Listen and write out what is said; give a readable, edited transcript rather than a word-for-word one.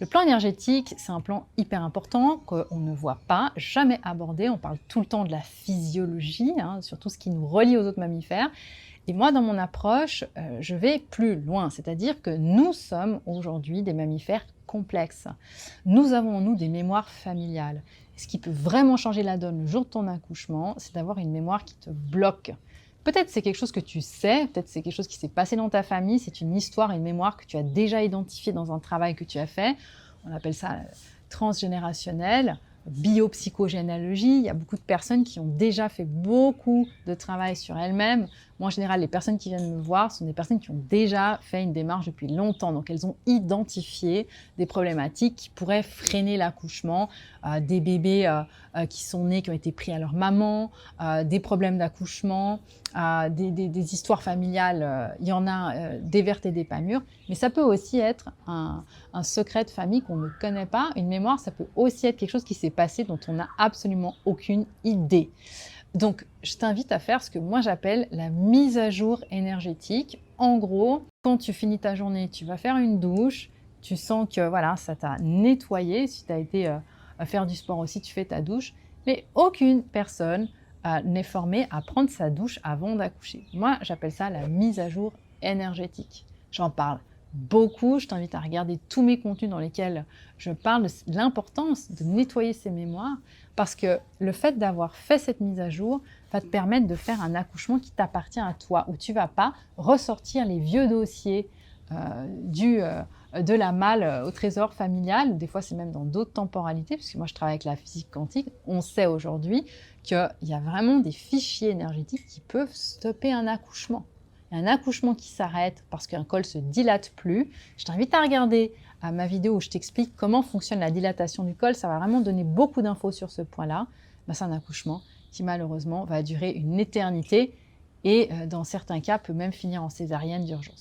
Le plan énergétique, c'est un plan hyper important qu'on ne voit pas, jamais abordé. On parle tout le temps de la physiologie, surtout ce qui nous relie aux autres mammifères. Et moi, dans mon approche, je vais plus loin, c'est-à-dire que nous sommes aujourd'hui des mammifères complexes. Nous avons en nous des mémoires familiales. Ce qui peut vraiment changer la donne le jour de ton accouchement, c'est d'avoir une mémoire qui te bloque. Peut-être c'est quelque chose que tu sais, peut-être c'est quelque chose qui s'est passé dans ta famille, c'est une histoire, une mémoire que tu as déjà identifiée dans un travail que tu as fait. On appelle ça transgénérationnel, biopsychogénéalogie. Il y a beaucoup de personnes qui ont déjà fait beaucoup de travail sur elles-mêmes. Moi, en général, les personnes qui viennent me voir sont des personnes qui ont déjà fait une démarche depuis longtemps. Donc, elles ont identifié des problématiques qui pourraient freiner l'accouchement, des bébés qui sont nés, qui ont été pris à leur maman, des problèmes d'accouchement, des histoires familiales. Il y en a des vertes et des pas mûres. Mais ça peut aussi être un secret de famille qu'on ne connaît pas. Une mémoire, ça peut aussi être quelque chose qui s'est passé dont on n'a absolument aucune idée. Donc, je t'invite à faire ce que moi j'appelle la mise à jour énergétique. En gros, quand tu finis ta journée, tu vas faire une douche, tu sens que voilà, ça t'a nettoyé. Si tu as été faire du sport aussi, tu fais ta douche. Mais aucune personne n'est formée à prendre sa douche avant d'accoucher. Moi, j'appelle ça la mise à jour énergétique. J'en parle beaucoup. Je t'invite à regarder tous mes contenus dans lesquels je parle de l'importance de nettoyer ses mémoires parce que le fait d'avoir fait cette mise à jour va te permettre de faire un accouchement qui t'appartient à toi, où tu ne vas pas ressortir les vieux dossiers de la malle au trésor familial. Des fois, c'est même dans d'autres temporalités, parce que moi, je travaille avec la physique quantique. On sait aujourd'hui qu'il y a vraiment des fichiers énergétiques qui peuvent stopper un accouchement. Un accouchement qui s'arrête parce qu'un col ne se dilate plus. Je t'invite à regarder ma vidéo où je t'explique comment fonctionne la dilatation du col. Ça va vraiment donner beaucoup d'infos sur ce point-là. C'est un accouchement qui malheureusement va durer une éternité et dans certains cas peut même finir en césarienne d'urgence.